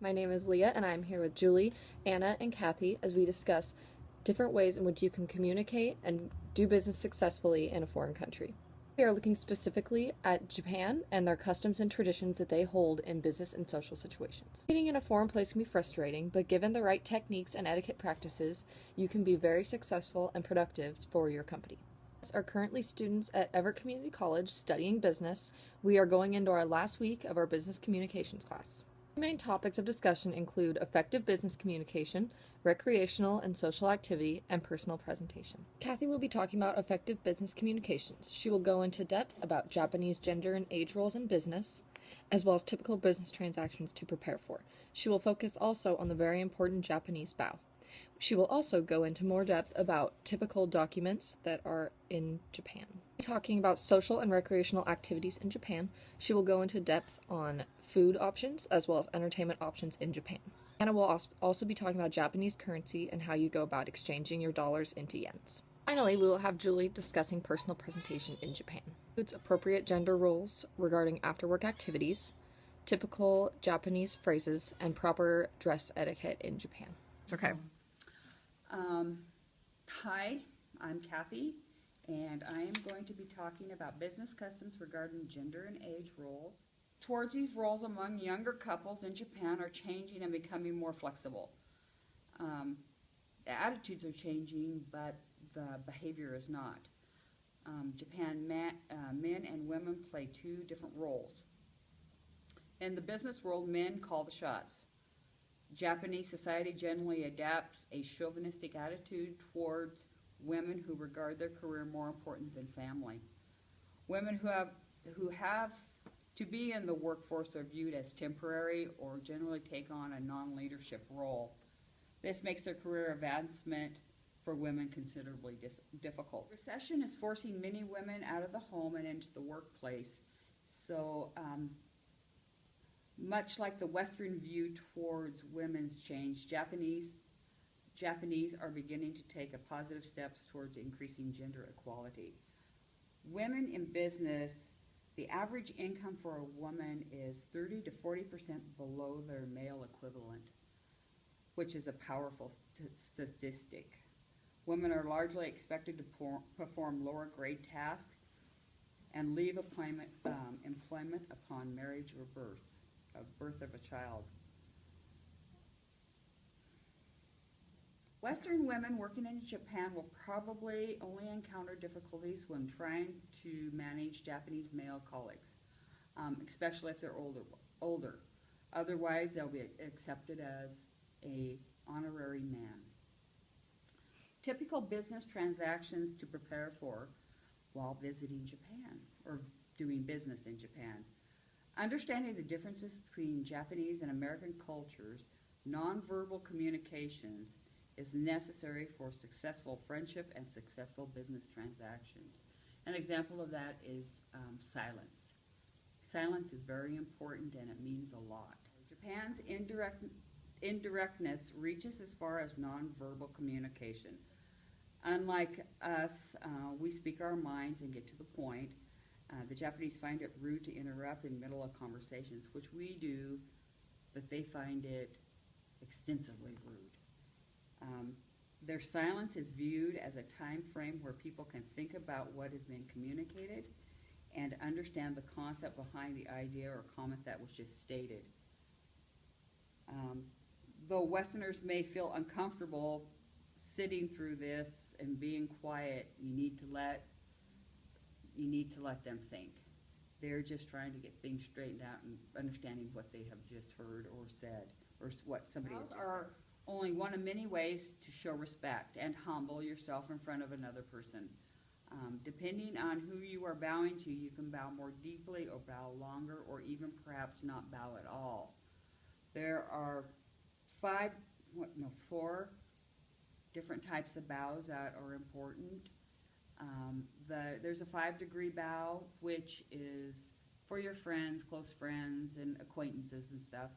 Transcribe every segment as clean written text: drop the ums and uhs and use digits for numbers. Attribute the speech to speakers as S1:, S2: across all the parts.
S1: My name is Leah, and I'm here with Julie, Anna, and Kathy as we discuss different ways in which you can communicate and do business successfully in a foreign country. We are looking specifically at Japan and their customs and traditions that they hold in business and social situations. Meeting in a foreign place can be frustrating, but given the right techniques and etiquette practices, you can be very successful and productive for your company. Are currently students at Everett Community College studying business. We are going into our last week of our business communications class. The main topics of discussion include effective business communication, recreational and social activity, and personal presentation. Kathy will be talking about effective business communications. She will go into depth about Japanese gender and age roles in business, as well as typical business transactions to prepare for. She will focus also on the very important Japanese bow. She will also go into more depth about typical documents that are in Japan. Talking about social and recreational activities in Japan, she will go into depth on food options as well as entertainment options in Japan. Anna will also be talking about Japanese currency and how you go about exchanging your dollars into yens. Finally, we will have Julie discussing personal presentation in Japan. Includes appropriate gender roles regarding after-work activities, typical Japanese phrases, and proper dress etiquette in Japan. It's okay.
S2: Hi, I'm Kathy, and I am going to be talking about business customs regarding gender and age roles. Towards these roles among younger couples in Japan are changing and becoming more flexible. The attitudes are changing, but the behavior is not. Japan, men and women play two different roles. In the business world, men call the shots. Japanese society generally adapts a chauvinistic attitude towards women who regard their career more important than family. Women who have to be in the workforce are viewed as temporary or generally take on a non-leadership role. This makes their career advancement for women considerably difficult. Recession is forcing many women out of the home and into the workplace. So much like the Western view towards women's change, Japanese are beginning to take a positive steps towards increasing gender equality. Women in business, the average income for a woman is 30 to 40% below their male equivalent, which is a powerful statistic. Women are largely expected to perform lower grade tasks and leave employment upon marriage or birth of a child. Western women working in Japan will probably only encounter difficulties when trying to manage Japanese male colleagues, especially if they're older. Otherwise, they'll be accepted as an honorary man. Typical business transactions to prepare for while visiting Japan or doing business in Japan. Understanding the differences between Japanese and American cultures, nonverbal communications is necessary for successful friendship and successful business transactions. An example of that is silence. Silence is very important and it means a lot. Japan's indirectness reaches as far as nonverbal communication. Unlike us, we speak our minds and get to the point. The Japanese find it rude to interrupt in the middle of conversations, which we do, but they find it extensively rude. Their silence is viewed as a time frame where people can think about what has been communicated and understand the concept behind the idea or comment that was just stated. Though Westerners may feel uncomfortable sitting through this and being quiet, you need to let them think. They're just trying to get things straightened out and understanding what they have just heard or said, or what somebody has just said. Only one of many ways to show respect and humble yourself in front of another person. Depending on who you are bowing to, you can bow more deeply or bow longer or even perhaps not bow at all. There are four different types of bows that are important. There's a 5-degree bow, which is for your friends, close friends, and acquaintances and stuff.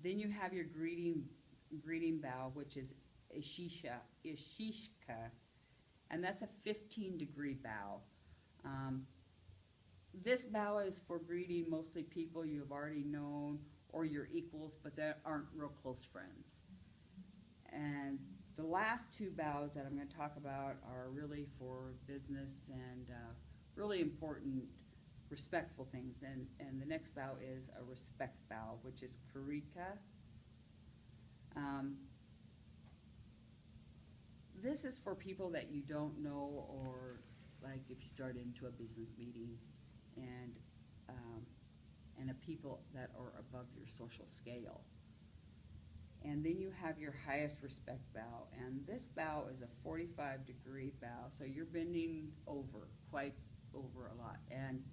S2: Then you have your greeting bow, which is ishishka, and that's a 15-degree bow. This bow is for greeting mostly people you have already known or your equals, but that aren't real close friends. And the last two bows that I'm going to talk about are really for business and really important, respectful things. And the next bow is a respect bow, which is Karika. This is for people that you don't know, or like if you start into a business meeting and a people that are above your social scale. And then you have your highest respect bow, and this bow is a 45-degree bow, so you're bending over, quite over a lot. And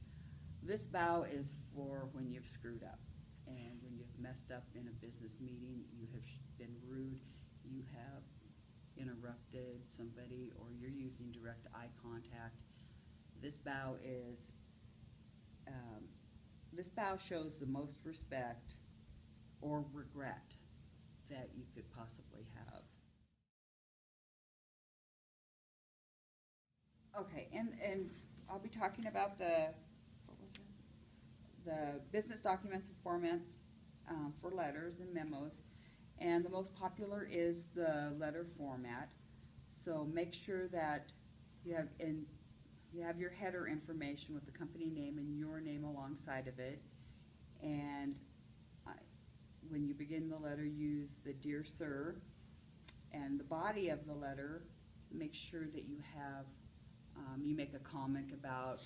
S2: this bow is for when you've screwed up, and when you've messed up in a business meeting, you have been rude, you have interrupted somebody, or you're using direct eye contact. This bow is, this bow shows the most respect or regret that you could possibly have. Okay, and I'll be talking about the, what was it? The business documents and formats for letters and memos. And the most popular is the letter format. So make sure that you have your header information with the company name and your name alongside of it. And when you begin the letter, use the Dear Sir. And the body of the letter, make sure that you have, you make a comment about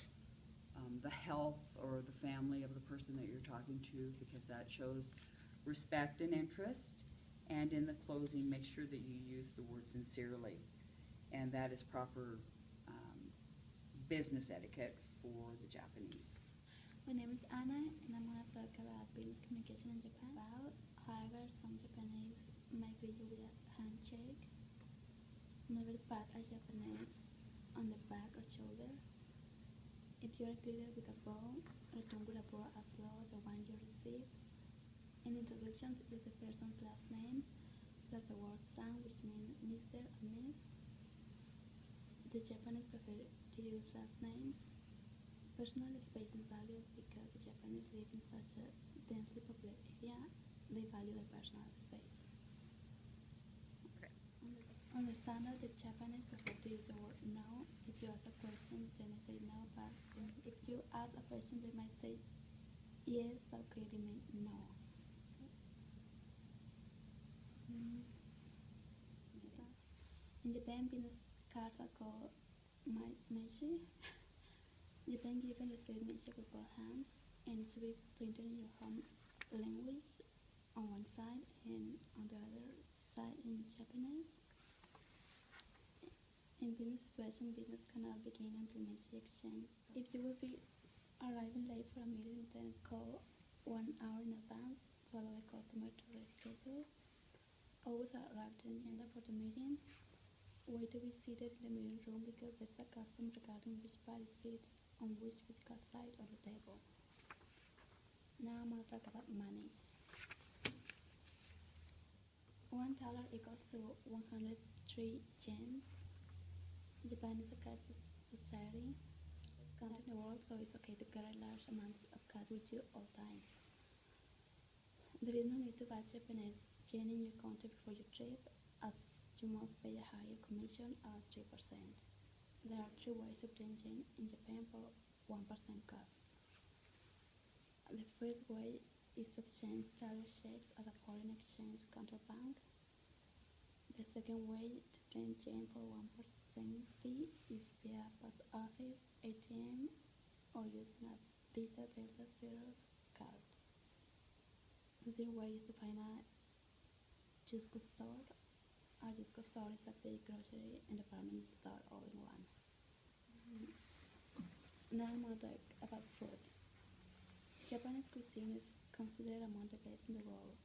S2: the health or the family of the person that you're talking to, because that shows respect and interest. And in the closing, make sure that you use the word sincerely. And that is proper business etiquette for the Japanese.
S3: My name is Anna, and I'm going to talk about business communication in Japan. However, some Japanese might greet you with a handshake. Never pat a Japanese on the back or shoulder. If you are greeted with a bow, return with a bow as low as the one you receive. In introductions, use the person's last name plus the word san, which means Mr. or Miss. The Japanese prefer to use last names. Personal space is valued because the Japanese live in such a densely populated area. They value their personal space.
S2: Okay.
S3: Understand that the Japanese prefer to use the word no. If you ask a question, they may say no, but if you ask a question, they might say yes, but clearly mean no. In Japan, business cards are called meiji. Japan given the signature with both hands, and it should be printed in your home language on one side and on the other side in Japanese. In business situation, business cannot begin until meiji exchange. If you will be arriving late for a meeting, then call 1 hour in advance to allow the customer to reschedule. Always arrive to the agenda for the meeting. Wait to be seated in the meeting room because there's a custom regarding which party sits on which physical side of the table. Now I'm going to talk about money. $1 equals to 103 yens. Japan is a cash society. It's country in the world, so it's okay to carry large amounts of cash with you all times. There is no need to buy Japanese yen in your country before your trip, as you must pay a higher commission of 3%. There are 3 ways to obtain yen in Japan for 1% cost. The first way is to exchange travel checks at a foreign exchange counterbank. The second way to obtain yen for 1% fee is via post office, ATM, or using a Visa Delta Zeros card. The third way is to find a Jusco store. A Jusco store is a big grocery and department store all in one. Now I'm going to talk about food. Japanese cuisine is considered among the best in the world.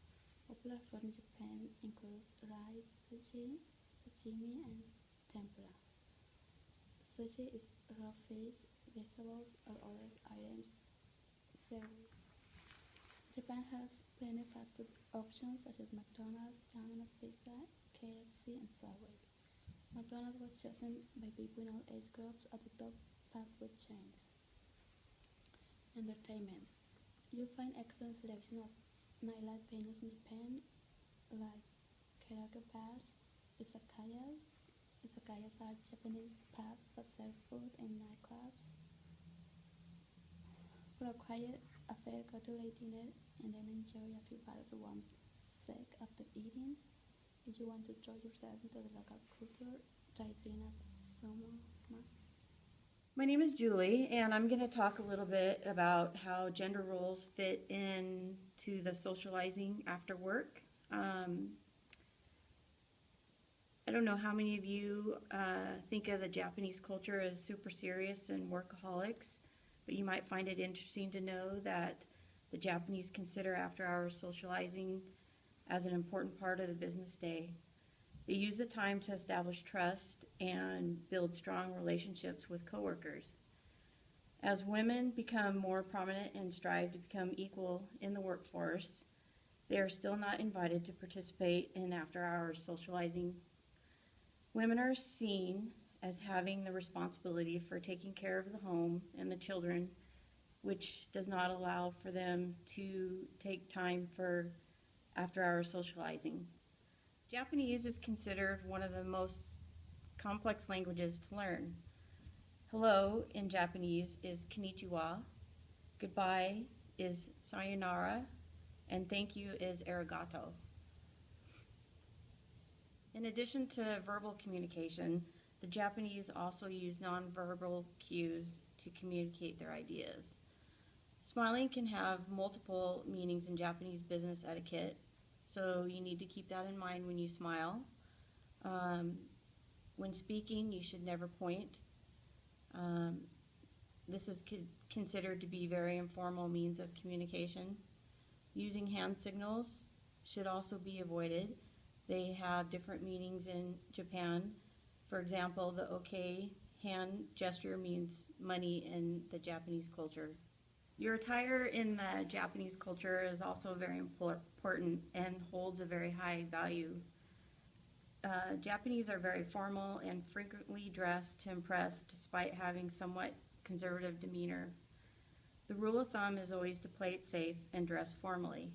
S3: Popular food in Japan includes rice, sushi, sashimi, and tempura. Sushi is raw fish, vegetables, or other items served. Japan has plenty of fast food options such as McDonald's, Domino's Pizza, KFC, and Subway. McDonald's was chosen by people in all age groups as the top fast food chain. Entertainment. You'll find excellent selection of nightlife famous in Japan, like karaoke bars, izakayas. Izakayas are Japanese pubs that serve food and nightclubs. For a quiet affair, go to late dinner and then enjoy a few bottles of warm sake after eating. If you want to throw yourself into the local culture, try seeing a sumo match.
S4: My name is Julie, and I'm going to talk a little bit about how gender roles fit into the socializing after work. I don't know how many of you think of the Japanese culture as super serious and workaholics, but you might find it interesting to know that the Japanese consider after-hours socializing as an important part of the business day. They use the time to establish trust and build strong relationships with coworkers. As women become more prominent and strive to become equal in the workforce, they are still not invited to participate in after-hours socializing. Women are seen as having the responsibility for taking care of the home and the children, which does not allow for them to take time for after-hours socializing. Japanese is considered one of the most complex languages to learn. Hello in Japanese is konnichiwa, goodbye is sayonara, and thank you is arigato. In addition to verbal communication, the Japanese also use nonverbal cues to communicate their ideas. Smiling can have multiple meanings in Japanese business etiquette, so you need to keep that in mind when you smile. When speaking, you should never point. This is considered to be very informal means of communication. Using hand signals should also be avoided. They have different meanings in Japan. For example, the OK hand gesture means money in the Japanese culture. Your attire in the Japanese culture is also very important and holds a very high value. Japanese are very formal and frequently dress to impress despite having somewhat conservative demeanor. The rule of thumb is always to play it safe and dress formally.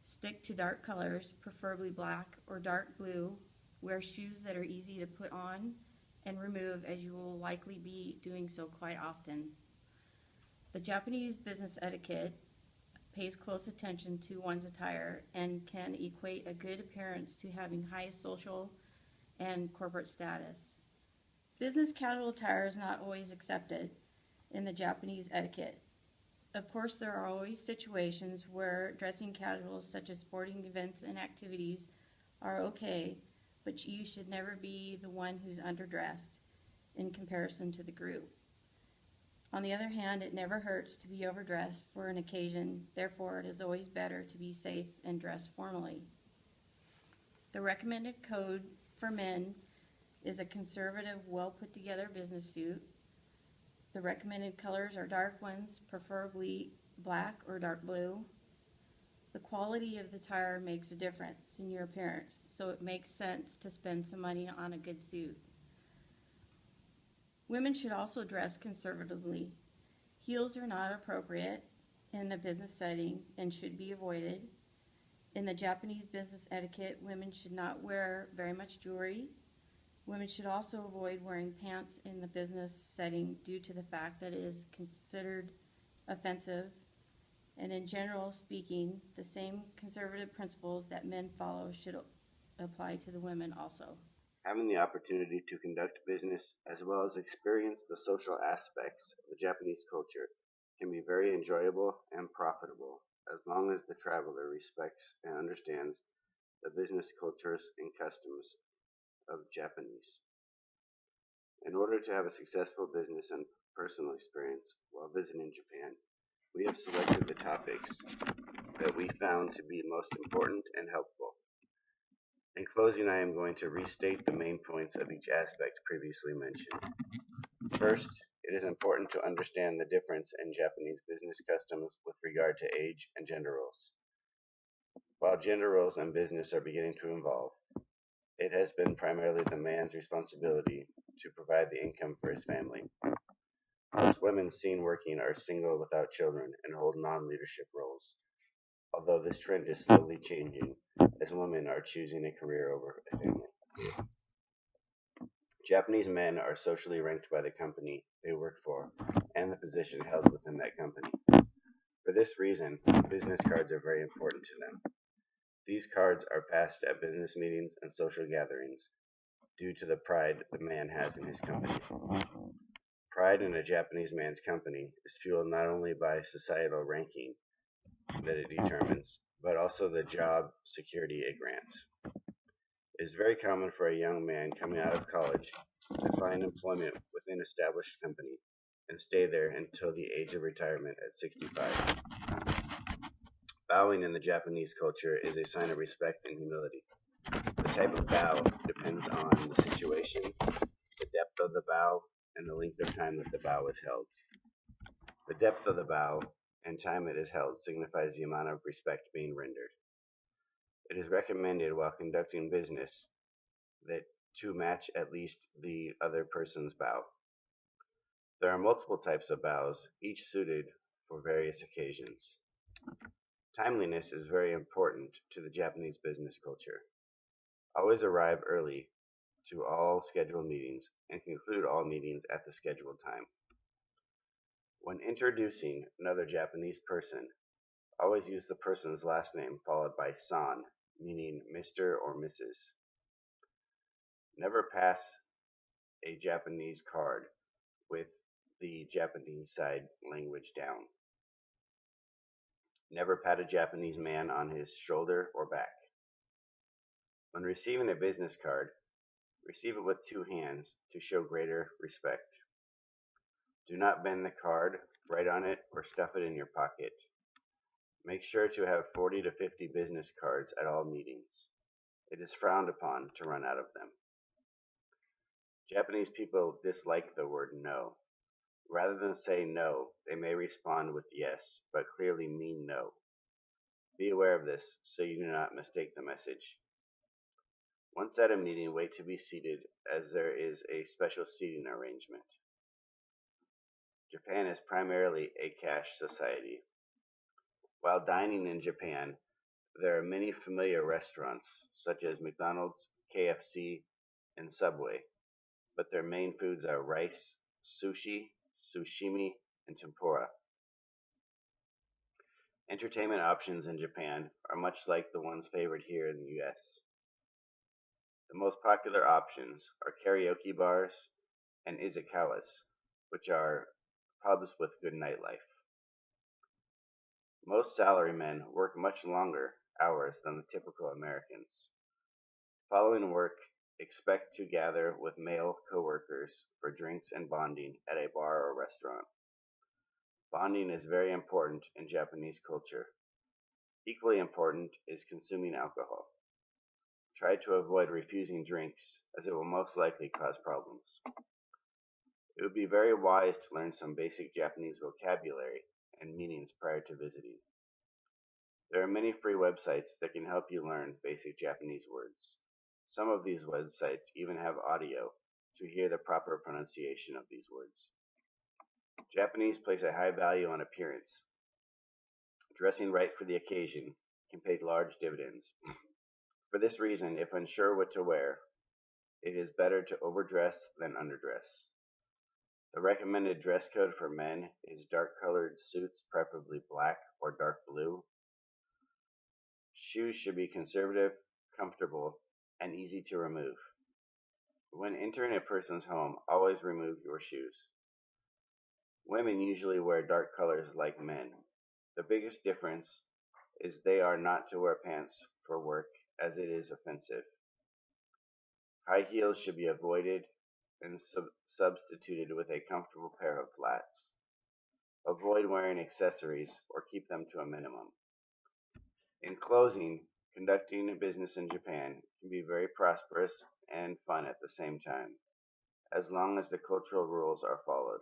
S4: Stick to dark colors, preferably black or dark blue. Wear shoes that are easy to put on and remove, as you will likely be doing so quite often. The Japanese business etiquette pays close attention to one's attire and can equate a good appearance to having high social and corporate status. Business casual attire is not always accepted in the Japanese etiquette. Of course, there are always situations where dressing casuals such as sporting events and activities are okay, but you should never be the one who's underdressed in comparison to the group. On the other hand, it never hurts to be overdressed for an occasion, therefore it is always better to be safe and dress formally. The recommended code for men is a conservative, well put together business suit. The recommended colors are dark ones, preferably black or dark blue. The quality of the attire makes a difference in your appearance, so it makes sense to spend some money on a good suit. Women should also dress conservatively. Heels are not appropriate in a business setting and should be avoided. In the Japanese business etiquette, women should not wear very much jewelry. Women should also avoid wearing pants in the business setting due to the fact that it is considered offensive. And in general speaking, the same conservative principles that men follow should apply to the women also.
S5: Having the opportunity to conduct business as well as experience the social aspects of the Japanese culture can be very enjoyable and profitable as long as the traveler respects and understands the business cultures and customs of Japanese. In order to have a successful business and personal experience while visiting Japan, we have selected the topics that we found to be most important and helpful. In closing, I am going to restate the main points of each aspect previously mentioned. First, it is important to understand the difference in Japanese business customs with regard to age and gender roles. While gender roles in business are beginning to evolve, it has been primarily the man's responsibility to provide the income for his family. Most women seen working are single without children and hold non-leadership roles. although this trend is slowly changing as women are choosing a career over a family. Japanese men are socially ranked by the company they work for and the position held within that company. For this reason, business cards are very important to them. These cards are passed at business meetings and social gatherings due to the pride the man has in his company. Pride in a Japanese man's company is fueled not only by societal ranking that it determines, but also the job security it grants. It is very common for a young man coming out of college to find employment with an established company and stay there until the age of retirement at 65. Bowing in the Japanese culture is a sign of respect and humility. The type of bow depends on the situation, the depth of the bow, and the length of time that the bow is held. The depth of the bow and time it is held signifies the amount of respect being rendered. It is recommended while conducting business that to match at least the other person's bow. There are multiple types of bows, each suited for various occasions. Timeliness is very important to the Japanese business culture. Always arrive early to all scheduled meetings and conclude all meetings at the scheduled time. When introducing another Japanese person, always use the person's last name followed by san, meaning Mr. or Mrs. Never pass a Japanese card with the Japanese side language down. Never pat a Japanese man on his shoulder or back. When receiving a business card, receive it with two hands to show greater respect. Do not bend the card, write on it, or stuff it in your pocket. Make sure to have 40 to 50 business cards at all meetings. It is frowned upon to run out of them. Japanese people dislike the word no. Rather than say no, they may respond with yes, but clearly mean no. Be aware of this so you do not mistake the message. Once at a meeting, wait to be seated as there is a special seating arrangement. Japan is primarily a cash society. While dining in Japan, there are many familiar restaurants such as McDonald's, KFC, and Subway, but their main foods are rice, sushi, sushimi, and tempura. Entertainment options in Japan are much like the ones favored here in the US. The most popular options are karaoke bars and izakawas, which are pubs with good nightlife. Most salarymen work much longer hours than the typical Americans. Following work, expect to gather with male coworkers for drinks and bonding at a bar or restaurant. Bonding is very important in Japanese culture. Equally important is consuming alcohol. Try to avoid refusing drinks, as it will most likely cause problems. It would be very wise to learn some basic Japanese vocabulary and meanings prior to visiting. There are many free websites that can help you learn basic Japanese words. Some of these websites even have audio to hear the proper pronunciation of these words. Japanese place a high value on appearance. Dressing right for the occasion can pay large dividends. For this reason, if unsure what to wear, it is better to overdress than underdress. The recommended dress code for men is dark-colored suits, preferably black or dark blue. Shoes should be conservative, comfortable, and easy to remove. When entering a person's home, always remove your shoes. Women usually wear dark colors like men. The biggest difference is they are not to wear pants for work, as it is offensive. High heels should be avoided and substituted with a comfortable pair of flats. Avoid wearing accessories or keep them to a minimum. In closing, conducting a business in Japan can be very prosperous and fun at the same time, as long as the cultural rules are followed.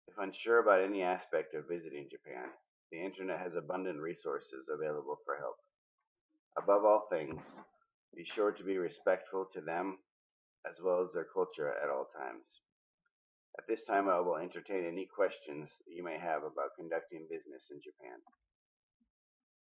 S5: If unsure about any aspect of visiting Japan, the internet has abundant resources available for help. Above all things, be sure to be respectful to them as well as their culture at all times. At this time, I will entertain any questions that you may have about conducting business in Japan.